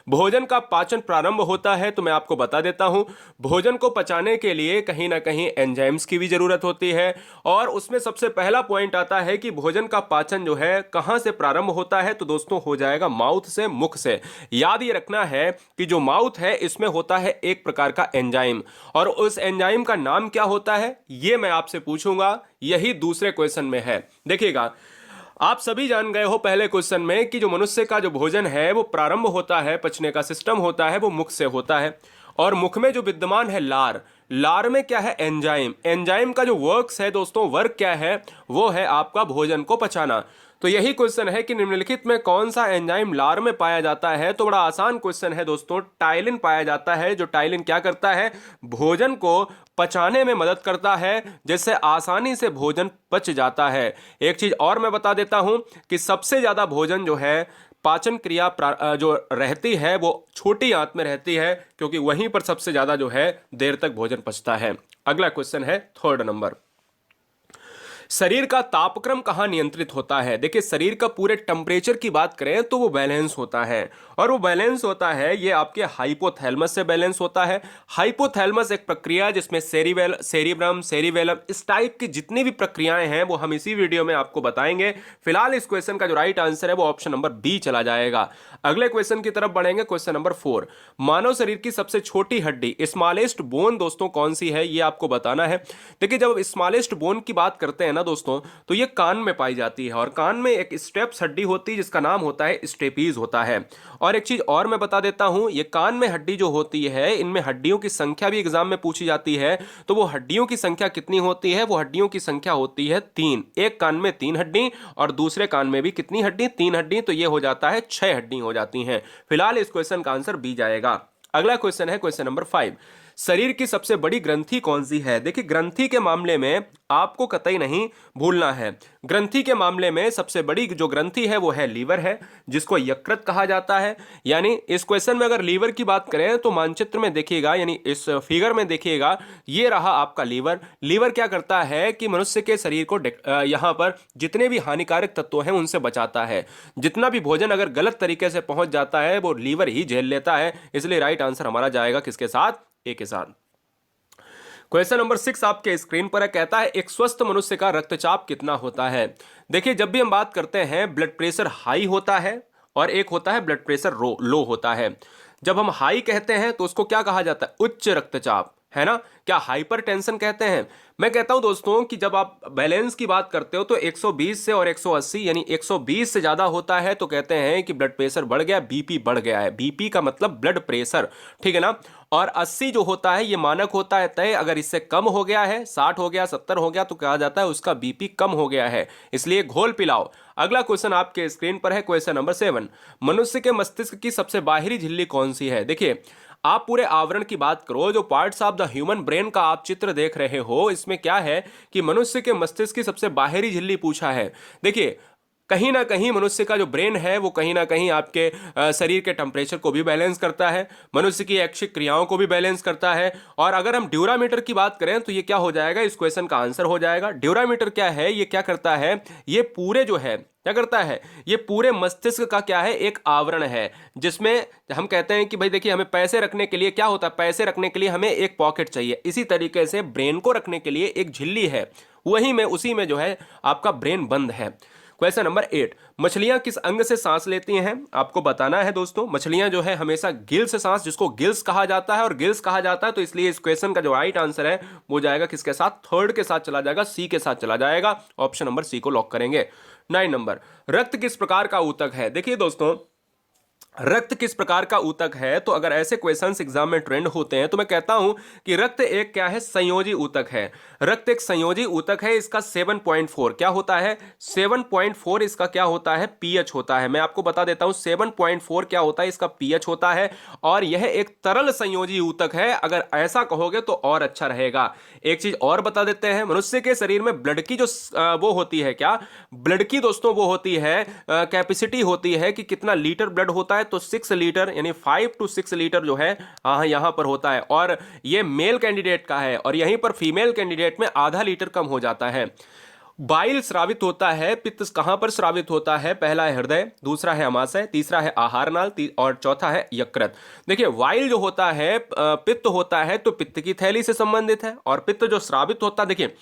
भोजन का पाचन प्रारंभ होता है, तो मैं आपको बता देता हूं, भोजन को पचाने के लिए कहीं ना कहीं एंजाइम्स की भी जरूरत होती है। और उसमें सबसे पहला पॉइंट आता है कि भोजन का पाचन जो है कहां से प्रारंभ होता है, तो दोस्तों हो जाएगा माउथ से, मुख से। याद ये रखना है कि जो माउथ है इसमें होता है एक प्रकार का एंजाइम, और उस एंजाइम का नाम क्या होता है ये मैं आपसे पूछूंगा, यही दूसरे क्वेश्चन में है। देखिएगा, आप सभी जान गए हो पहले क्वेश्चन में कि जो मनुष्य का जो भोजन है वो प्रारंभ होता है, पचने का सिस्टम होता है वो मुख से होता है। और मुख में जो विद्यमान है लार, लार में क्या है, एंजाइम। एंजाइम का जो वर्क्स है दोस्तों, वर्क क्या है, वो है आपका भोजन को पचाना। तो यही क्वेश्चन है कि निम्नलिखित में कौन सा एंजाइम लार में पाया जाता है। तो बड़ा आसान क्वेश्चन है दोस्तों, टाइलिन पाया जाता है। जो टाइलिन क्या करता है, भोजन को पचाने में मदद करता है, जिससे आसानी से भोजन पच जाता है। एक चीज और मैं बता देता हूं कि सबसे ज्यादा भोजन जो है पाचन क्रिया जो रहती है वो छोटी आंत में रहती है, क्योंकि वहीं पर सबसे ज्यादा जो है देर तक भोजन पचता है। अगला क्वेश्चन है थर्ड नंबर, शरीर का तापक्रम कहाँ नियंत्रित होता है। देखिए, शरीर का पूरे टेम्परेचर की बात करें तो वो बैलेंस होता है, और वो बैलेंस होता है ये आपके हाइपोथैलेमस से बैलेंस होता है। हाइपोथैलेमस एक प्रक्रिया है जिसमें सेरिब्रम, सेरिबेलम, इस टाइप की जितनी भी प्रक्रियाएं हैं वो हम इसी वीडियो में आपको बताएंगे। फिलहाल इस क्वेश्चन का जो राइट आंसर है वो ऑप्शन नंबर बी चला जाएगा। अगले क्वेश्चन की तरफ बढ़ेंगे, क्वेश्चन नंबर 4। मानव शरीर की सबसे छोटी हड्डी, स्मॉलेस्ट बोन दोस्तों कौन सी है, ये आपको बताना है। देखिए, जब स्मॉलेस्ट बोन की बात करते हैं ना दोस्तों, तो ये कान में पाई जाती है, और कान में एक स्टेप्स हड्डी होती है जिसका नाम होता है स्टेपीज होता है। और एक चीज और मैं बता देता हूं, ये कान में हड्डी जो होती है, इनमें हड्डियों की संख्या भी एग्जाम में पूछी जाती है। तो वो हड्डियों की संख्या कितनी होती है, वो हड्डियों की संख्या होती है 3। एक कान में 3 हड्डी और दूसरे कान में भी कितनी हड्डी, 3 हड्डी, तो ये हो जाता है 6 हड्डी हो जाती हैं। फिलहाल इस क्वेश्चन का आंसर बी जाएगा। अगला क्वेश्चन है क्वेश्चन नंबर 5। शरीर की सबसे बड़ी ग्रंथि कौन सी है। देखिए, ग्रंथि के मामले में आपको कतई नहीं भूलना है, ग्रंथि के मामले में सबसे बड़ी जो ग्रंथि है वो है लीवर है, जिसको यकृत कहा जाता है। यानी इस क्वेश्चन में अगर लीवर की बात करें तो मानचित्र में देखिएगा, यानी इस फिगर में देखिएगा, ये रहा आपका लीवर। लीवर क्या करता है कि मनुष्य के शरीर को यहां पर जितने भी हानिकारक तत्व हैं उनसे बचाता है। जितना भी भोजन अगर गलत तरीके से पहुंच जाता है वो लीवर ही झेल लेता है। इसलिए राइट आंसर हमारा जाएगा किसके साथ, ए के साथ। क्वेश्चन नंबर 6 आपके स्क्रीन पर है, कहता है एक स्वस्थ मनुष्य का रक्तचाप कितना होता है। देखिए, जब भी हम बात करते हैं ब्लड प्रेशर हाई होता है और एक होता है ब्लड प्रेशर लो होता है। जब हम हाई कहते हैं तो उसको क्या कहा जाता है, उच्च रक्तचाप, है ना। क्या हाइपर टेंशन कहते हैं। मैं कहता हूं दोस्तों कि जब आप बैलेंस की बात करते हो तो 120 से और 180, यानी 120 से ज्यादा होता है तो कहते हैं कि ब्लड प्रेशर बढ़ गया, बीपी बढ़ गया है। बीपी का मतलब ब्लड प्रेशर, ठीक है ना। और 80 जो होता है ये मानक होता है तय, अगर इससे कम हो गया है, 60 हो गया, 70 हो गया, तो कहा जाता है उसका बीपी कम हो गया है। इसलिए घोल पिलाओ। अगला क्वेश्चन आपके स्क्रीन पर है, क्वेश्चन नंबर 7। मनुष्य के मस्तिष्क की सबसे बाहरी झिल्ली कौन सी है। देखिए, आप पूरे आवरण की बात करो, जो parts of the human brain का आप चित्र देख रहे हो, इसमें क्या है कि मनुष्य के मस्तिष्क की सबसे बाहरी झिल्ली पूछा है। देखिए, कहीं ना कहीं मनुष्य का जो ब्रेन है वो कहीं ना कहीं आपके शरीर के टेम्परेचर को भी बैलेंस करता है, मनुष्य की ऐच्छिक क्रियाओं को भी बैलेंस करता है। और अगर हम ड्यूरामीटर की बात करें तो ये क्या हो जाएगा, इस क्वेश्चन का आंसर हो जाएगा। ड्यूरामीटर क्या है, ये क्या करता है, ये पूरे जो है क्या करता है, ये पूरे मस्तिष्क का क्या है, एक आवरण है, जिसमें हम कहते हैं कि भाई देखिए, हमें पैसे रखने के लिए क्या होता है, पैसे रखने के लिए हमें एक पॉकेट चाहिए। इसी तरीके से ब्रेन को रखने के लिए एक झिल्ली है, वही में उसी में जो है आपका ब्रेन बंद है। Question number 8। मछलियां किस अंग से सांस लेती हैं, आपको बताना है दोस्तों। मछलियां जो है हमेशा गिल से सांस, जिसको गिल्स कहा जाता है, और गिल्स कहा जाता है तो इसलिए इस क्वेश्चन का जो राइट आंसर है वो जाएगा किसके साथ, थर्ड के साथ चला जाएगा, सी के साथ चला जाएगा। ऑप्शन नंबर सी को लॉक करेंगे। 9 नंबर, रक्त किस प्रकार का ऊतक है। देखिए दोस्तों, रक्त किस प्रकार का ऊतक है, तो अगर ऐसे क्वेश्चंस एग्जाम में ट्रेंड होते हैं तो मैं कहता हूं कि रक्त एक क्या है, संयोजी ऊतक है। रक्त एक संयोजी ऊतक है। इसका 7.4 क्या होता है, 7.4 इसका क्या होता है, पीएच होता है। मैं आपको बता देता हूं 7.4 क्या होता है, इसका पीएच होता है। और यह एक तरल संयोजी ऊतक है। अगर ऐसा कहोगे तो और अच्छा रहेगा। एक चीज और बता देते हैं, मनुष्य के शरीर में ब्लड की जो वो होती है, क्या ब्लड की दोस्तों वो होती है, कैपेसिटी होती है कि कितना लीटर ब्लड होता है, तो 6 लीटर, यानी 5 to 6 लीटर जो है यहां पर होता है। और ये मेल कैंडिडेट का है, और यहीं पर फीमेल कैंडिडेट में आधा लीटर कम हो जाता है। बाइल स्रावित होता है, पित्त कहां पर स्रावित होता है? पहला है हृदय, दूसरा है अमाशय, तीसरा है आहार नाल, और चौथा है यकृत। देखिए वाइल जो होता है, पित्त होता है तो पित्त की थैली से संबंधित है, और पित्त जो स्रावित होता है, देखिए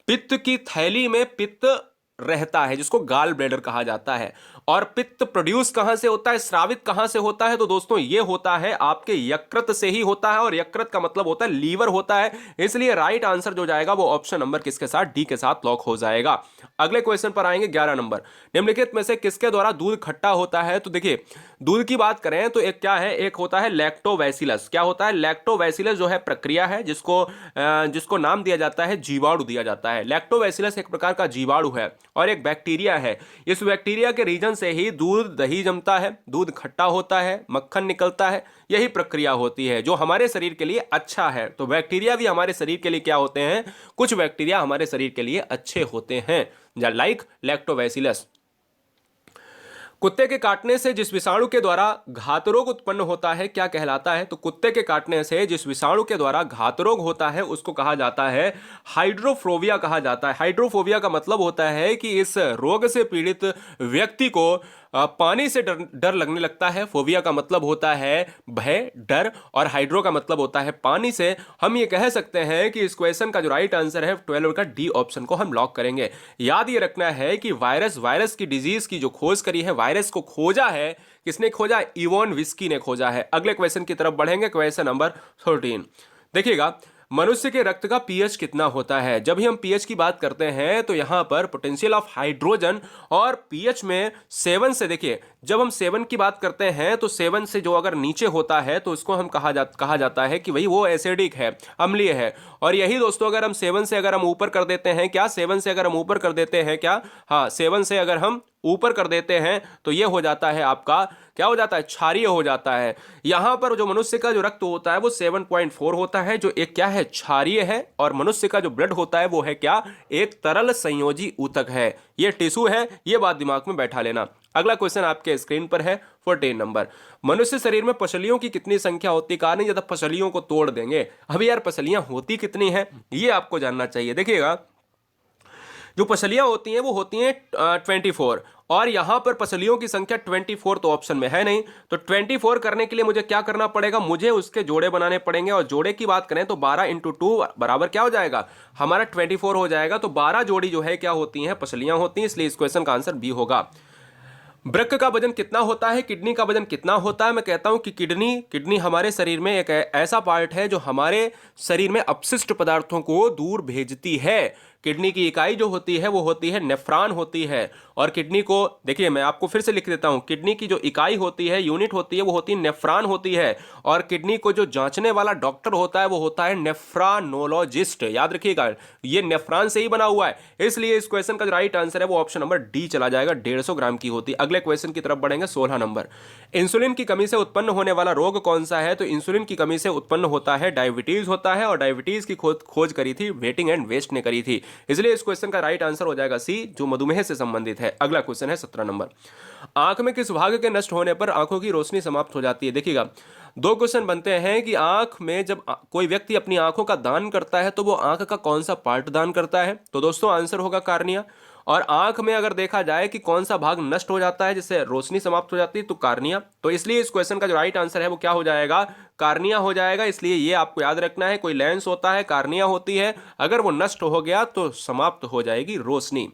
पित्त की थैली में पित्त रहता है जिसको गाल ब्लैडर कहा जाता है। और पित्त प्रोड्यूस कहां से होता है, स्रावित कहां से होता है? तो दोस्तों ये होता है आपके यकृत से ही होता है, और यकृत का मतलब होता है लीवर होता है। इसलिए राइट आंसर जो जाएगा वो ऑप्शन नंबर किसके साथ? डी के साथ लॉक हो जाएगा। अगले क्वेश्चन पर आएंगे 11 नंबर। निम्नलिखित में से किसके द्वारा दूध खट्टा होता है? तो देखिए दूध की बात करें तो एक क्या है, एक होता है लैक्टोबैसिलस। क्या होता है? लैक्टोबैसिलस जो है प्रक्रिया है जिसको नाम दिया जाता है, जीवाणु दिया जाता है। लैक्टोबैसिलस एक प्रकार का जीवाणु है और एक बैक्टीरिया है। इस बैक्टीरिया के रीजन से ही दूध दही जमता है, दूध खट्टा होता है, मक्खन निकलता है। यही प्रक्रिया होती है जो हमारे शरीर के लिए अच्छा है। तो बैक्टीरिया भी हमारे शरीर के लिए क्या होते हैं? कुछ बैक्टीरिया हमारे शरीर के लिए अच्छे होते हैं, लाइक लैक्टोबैसिलस। कुत्ते के काटने से जिस विषाणु के द्वारा घात रोग उत्पन्न होता है क्या कहलाता है? तो कुत्ते के काटने से जिस विषाणु के द्वारा घात रोग होता है उसको कहा जाता है हाइड्रोफोबिया कहा जाता है। हाइड्रोफोबिया का मतलब होता है कि इस रोग से पीड़ित व्यक्ति को पानी से डर लगने लगता है। फोबिया का मतलब होता है भय, डर, और हाइड्रो का मतलब होता है पानी से। हम ये कह सकते हैं कि इस क्वेश्चन का जो राइट आंसर है 12 का डी ऑप्शन को हम लॉक करेंगे। याद ये रखना है कि वायरस की डिजीज की जो खोज करी है, वायरस को खोजा है, किसने खोजा? इवोन विस्की ने खोजा है। अगले क्वेश्चन की तरफ बढ़ेंगे, क्वेश्चन नंबर 13। देखिएगा मनुष्य के रक्त का पीएच कितना होता है? जब भी हम पीएच की बात करते हैं तो यहां पर पोटेंशियल ऑफ हाइड्रोजन और पीएच में 7 से, देखिए जब हम 7 की बात करते हैं तो 7 से जो अगर नीचे होता है तो उसको हम कहा जाता है कि भाई वो एसिडिक है, अम्लीय है। और यही दोस्तों अगर हम 7 से अगर हम ऊपर कर देते हैं, क्या 7 से अगर हम ऊपर कर देते हैं, क्या हाँ 7 से अगर हम ऊपर कर देते हैं तो ये हो जाता है आपका, क्या हो जाता है? क्षारीय हो जाता है। यहां पर जो मनुष्य का जो रक्त होता है वो 7.4 होता है, जो एक क्या है? क्षारीय है। और मनुष्य का जो ब्लड होता है वो है क्या? एक तरल संयोजी ऊतक है। ये टिश्यू है, ये बात दिमाग में बैठा लेना। अगला क्वेश्चन आपके स्क्रीन पर है 14 नंबर। मनुष्य शरीर में पसलियों की कितनी संख्या होती है? कहा नहीं जाता पसलियों को तोड़ देंगे। अभी यार पसलियां होती कितनी है ये आपको जानना चाहिए। देखिएगा जो पसलियां होती हैं वो होती हैं 24, और यहां पर पसलियों की संख्या 24 तो ऑप्शन में है नहीं। तो 24 करने के लिए मुझे क्या करना पड़ेगा? मुझे उसके जोड़े बनाने पड़ेंगे, और जोड़े की बात करें तो 12 × 2 बराबर क्या हो जाएगा? हमारा 24 हो जाएगा। तो 12 जोड़ी जो है क्या होती हैं? पसलियां होती हैं। इसलिए इस क्वेश्चन का आंसर बी होगा। वृक्क का वजन कितना होता है? किडनी का वजन कितना होता है? मैं कहता हूं कि किडनी हमारे शरीर में एक ऐसा पार्ट है जो हमारे शरीर में अपशिष्ट पदार्थों को दूर भेजती है। किडनी की इकाई जो होती है वो होती है नेफ्रॉन होती है। और किडनी को देखिए मैं आपको फिर से लिख देता हूं, किडनी की जो इकाई होती है, यूनिट होती है, वो होती है नेफ्रॉन होती है। और किडनी को जो जांचने वाला डॉक्टर होता है वो होता है नेफ्रानोलॉजिस्ट। याद रखिएगा ये नेफ्रॉन से ही बना हुआ है। इसलिए इस क्वेश्चन का जो राइट आंसर है वो ऑप्शन नंबर डी चला जाएगा। 150 ग्राम की होती है। अगले क्वेश्चन की तरफ बढ़ेंगे 16 नंबर। इंसुलिन की कमी से उत्पन्न होने वाला रोग कौन सा है? तो इंसुलिन की कमी से उत्पन्न होता है डायबिटीज होता है। और डायबिटीज की खोज करी थी वेटिंग एंड वेस्ट ने करी थी। इसलिए इस क्वेश्चन का राइट आंसर हो जाएगा सी, जो मधुमेह से संबंधित है। अगला क्वेश्चन है 17 नंबर। आंख में किस भाग के नष्ट होने पर आंखों की रोशनी समाप्त हो जाती है? देखिएगा 2 क्वेश्चन बनते हैं कि आंख में जब कोई व्यक्ति अपनी आंखों का दान करता है तो वो आंख का कौन सा पार्ट दान करता है? तो दोस्तों आंसर होगा कार्निया। और आंख में अगर देखा जाए कि कौन सा भाग नष्ट हो जाता है जिससे रोशनी समाप्त हो जाती है, तो कार्निया। तो इसलिए इस क्वेश्चन का जो राइट आंसर है वो क्या हो जाएगा? कार्निया हो जाएगा। इसलिए ये आपको याद रखना है, कोई लेंस होता है, कार्निया होती है, अगर वो नष्ट हो गया तो समाप्त हो जाएगी रोशनी।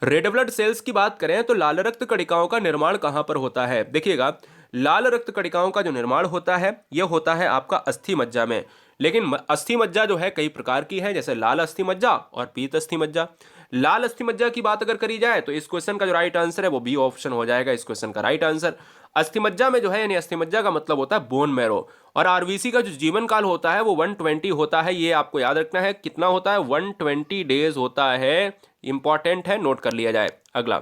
रेड ब्लड सेल्स की बात करें तो लाल रक्त कणिकाओं का निर्माण कहां पर होता है? देखिएगा लाल रक्त कणिकाओं का जो निर्माण होता है यह होता है आपका अस्थि मज्जा में। लेकिन अस्थि मज्जा जो है कई प्रकार की है, जैसे लाल अस्थि मज्जा और पीत अस्थि मज्जा। लाल अस्थि मज्जा की बात अगर करी जाए तो इस क्वेश्चन का जो राइट आंसर है वो बी ऑप्शन हो जाएगा इस क्वेश्चन का राइट आंसर। अस्थि मज्जा में जो है, यानी अस्थि मज्जा का मतलब होता है बोन मैरो। और आरबीसी का जो जीवन काल होता है वो 120 होता है। ये आपको याद रखना है, कितना होता है? 120 डेज होता है। इंपॉर्टेंट है, नोट कर लिया जाए। अगला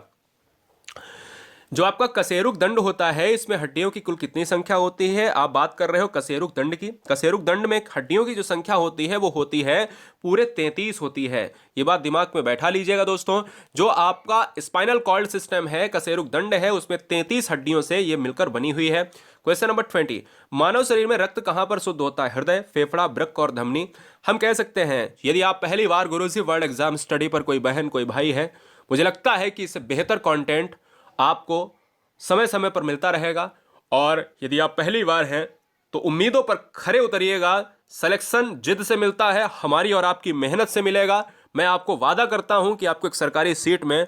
जो आपका कशेरुक दंड होता है, इसमें हड्डियों की कुल कितनी संख्या होती है? आप बात कर रहे हो कशेरुक दंड की। कशेरुक दंड में हड्डियों की जो संख्या होती है वो होती है पूरे 33 होती है। ये बात दिमाग में बैठा लीजिएगा दोस्तों। जो आपका स्पाइनल कॉर्ड सिस्टम है, कशेरुक दंड है, उसमें 33 हड्डियों से ये मिलकर बनी हुई है। क्वेश्चन नंबर 20, मानव शरीर में रक्त कहां पर शुद्ध होता है? हृदय, फेफड़ा, वृक्क और धमनी। हम कह सकते हैं यदि आप पहली बार गुरुजी वर्ल्ड एग्जाम स्टडी पर कोई बहन कोई भाई है, मुझे लगता है कि इससे बेहतर कंटेंट आपको समय समय पर मिलता रहेगा। और यदि आप पहली बार हैं तो उम्मीदों पर खरे उतरिएगा। सिलेक्शन जिद से मिलता है, हमारी और आपकी मेहनत से मिलेगा। मैं आपको वादा करता हूं कि आपको एक सरकारी सीट में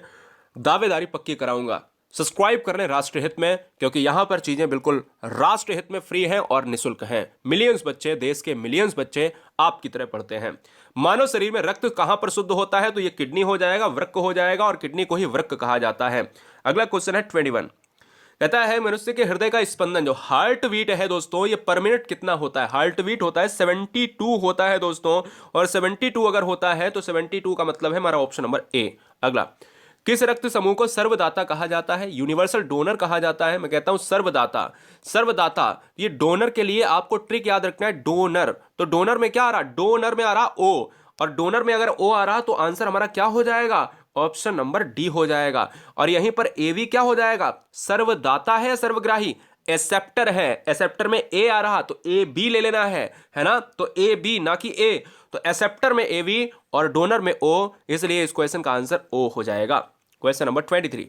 दावेदारी पक्की कराऊंगा। सब्सक्राइब कर लें राष्ट्रहित में, क्योंकि यहां पर चीजें बिल्कुल राष्ट्रहित में फ्री हैं और निःशुल्क हैं। मिलियंस बच्चे, देश के मिलियंस बच्चे आपकी तरह पढ़ते हैं। मानव शरीर में रक्त कहां पर शुद्ध होता है? तो ये किडनी हो जाएगा, वृक्क हो जाएगा, और किडनी को ही वृक्क कहा जाता है। अगला क्वेश्चन है 21, कहता है मनुष्य के हृदय का स्पंदन जो हार्ट बीट है दोस्तों, ये पर मिनट कितना होता है? हार्ट बीट होता है 72 होता है दोस्तों। और 72 अगर होता है तो 72 का मतलब है हमारा ऑप्शन नंबर ए। अगला, किस रक्त समूह को सर्वदाता कहा जाता है? यूनिवर्सल डोनर कहा जाता है। मैं कहता हूं सर्वदाता। सर्वदाता, ये डोनर के लिए आपको ट्रिक याद रखना है, डोनर। तो डोनर में क्या आ रहा? डोनर में आ रहा ओ, और डोनर में अगर ओ आ रहा तो आंसर हमारा क्या हो जाएगा? ऑप्शन नंबर डी हो जाएगा। और यहीं पर एवी क्या हो जाएगा? सर्वदाता है या सर्वग्राही? एक्सेप्टर है। एक्सेप्टर में ए आ रहा तो ए बी ले लेना है ना? तो ए बी ना कि ए। तो एक्सेप्टर में ए वी और डोनर में ओ, इसलिए इस क्वेश्चन का आंसर ओ हो जाएगा। क्वेश्चन नंबर 23,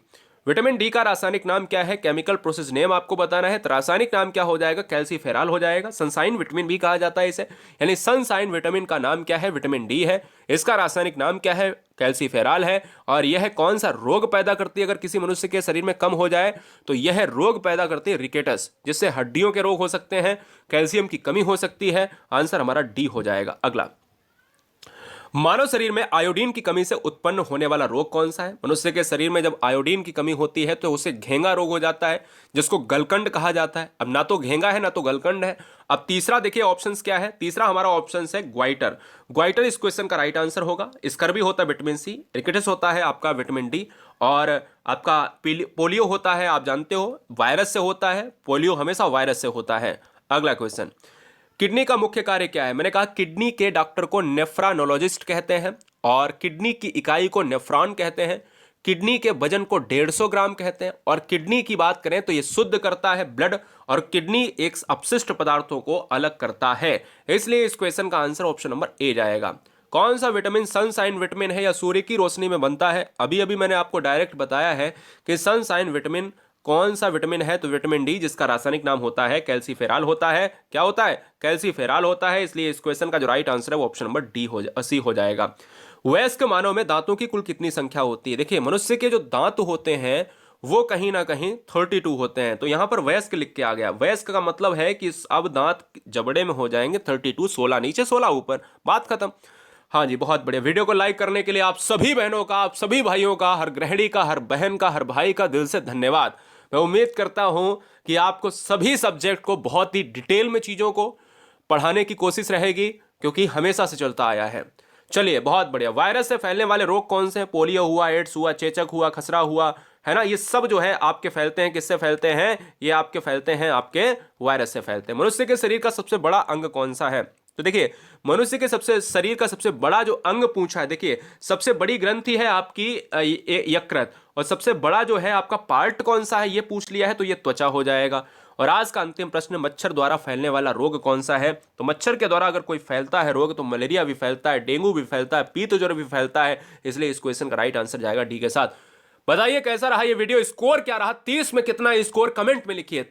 विटामिन डी का रासायनिक नाम क्या है? केमिकल प्रोसेस नेम आपको बताना है। तो रासायनिक नाम क्या हो जाएगा? कैल्सीफेरॉल हो जाएगा। सनसाइन विटामिन भी कहा जाता है इसे, यानी सनसाइन विटामिन का नाम क्या है? विटामिन डी है। इसका रासायनिक नाम क्या है? कैल्सीफेरॉल है। और यह कौन सा रोग पैदा करती है? अगर किसी मनुष्य के शरीर में कम हो जाए तो यह रोग पैदा करती है रिकेटस, जिससे हड्डियों के रोग हो सकते हैं, कैल्शियम की कमी हो सकती है। आंसर हमारा डी हो जाएगा। अगला, मानव शरीर में आयोडीन की कमी से उत्पन्न होने वाला रोग कौन सा है? मनुष्य के शरीर में जब आयोडीन की कमी होती है तो उसे घेंगा रोग हो जाता है, जिसको गलकंड कहा जाता है। अब ना तो घेंगा है ना तो गलकंड है। अब तीसरा देखिए ऑप्शंस क्या है। तीसरा हमारा ऑप्शन है ग्वाइटर। ग्वाइटर इस क्वेश्चन का राइट आंसर होगा। स्कर्वी होता है विटामिन सी, रिकेटस होता है आपका विटामिन डी, और आपका पोलियो होता है, आप जानते हो वायरस से होता है। पोलियो हमेशा वायरस से होता है। अगला क्वेश्चन, किडनी का मुख्य कार्य क्या है? मैंने कहा किडनी के डॉक्टर को नेफ्रानोलॉजिस्ट कहते हैं, और किडनी की इकाई को नेफ्रॉन कहते हैं। किडनी के वजन को 150 ग्राम कहते हैं। और किडनी की बात करें तो ये शुद्ध करता है ब्लड, और किडनी एक अपशिष्ट पदार्थों को अलग करता है। इसलिए इस क्वेश्चन का आंसर ऑप्शन नंबर ए जाएगा। कौन सा विटामिन सनसाइन विटामिन है या सूर्य की रोशनी में बनता है? अभी अभी मैंने आपको डायरेक्ट बताया है कि सनसाइन विटामिन कौन सा विटामिन है? तो विटामिन डी, जिसका रासायनिक नाम होता है कैल्सीफेरॉल होता है। क्या होता है? कैल्सीफेरॉल होता है। इसलिए इस क्वेश्चन का जो राइट आंसर है वो ऑप्शन नंबर डी सी हो जाएगा। वयस्क मानव में दांतों की कुल कितनी संख्या होती है? देखिए, मनुष्य के जो दांत होते हैं वो कहीं ना कहीं 32 होते हैं। तो यहां पर वयस्क लिख के आ गया। वयस्क का मतलब है कि अब दांत जबड़े में हो जाएंगे 32, 16 नीचे 16 ऊपर, बात खत्म। हाँ जी, बहुत बढ़िया। वीडियो को लाइक करने के लिए आप सभी बहनों का, आप सभी भाइयों का, हर गृहिणी का, हर बहन का, हर भाई का दिल से धन्यवाद। मैं उम्मीद करता हूं कि आपको सभी सब्जेक्ट को बहुत ही डिटेल में चीज़ों को पढ़ाने की कोशिश रहेगी, क्योंकि हमेशा से चलता आया है। चलिए, बहुत बढ़िया। वायरस से फैलने वाले रोग कौन से हैं? पोलियो हुआ, एड्स हुआ, चेचक हुआ, खसरा हुआ, है ना? ये सब जो है आपके फैलते हैं, किससे फैलते हैं? ये आपके फैलते हैं, आपके वायरस से फैलते हैं। मनुष्य के शरीर का सबसे बड़ा अंग कौन सा है? तो देखिए, मनुष्य के शरीर का सबसे बड़ा जो अंग पूछा है, देखिए सबसे बड़ी ग्रंथि है आपकी यकृत, और सबसे बड़ा जो है आपका पार्ट कौन सा है ये पूछ लिया है, तो ये त्वचा हो जाएगा। और आज का अंतिम प्रश्न, मच्छर द्वारा फैलने वाला रोग कौन सा है? तो मच्छर के द्वारा अगर कोई फैलता है रोग तो मलेरिया भी फैलता है, डेंगू भी फैलता है, पीत ज्वर भी फैलता है। इसलिए इस क्वेश्चन का राइट आंसर जाएगा डी के साथ। बताइए कैसा रहा ये वीडियो, स्कोर क्या रहा, 30 में कितना स्कोर, कमेंट में लिखिए।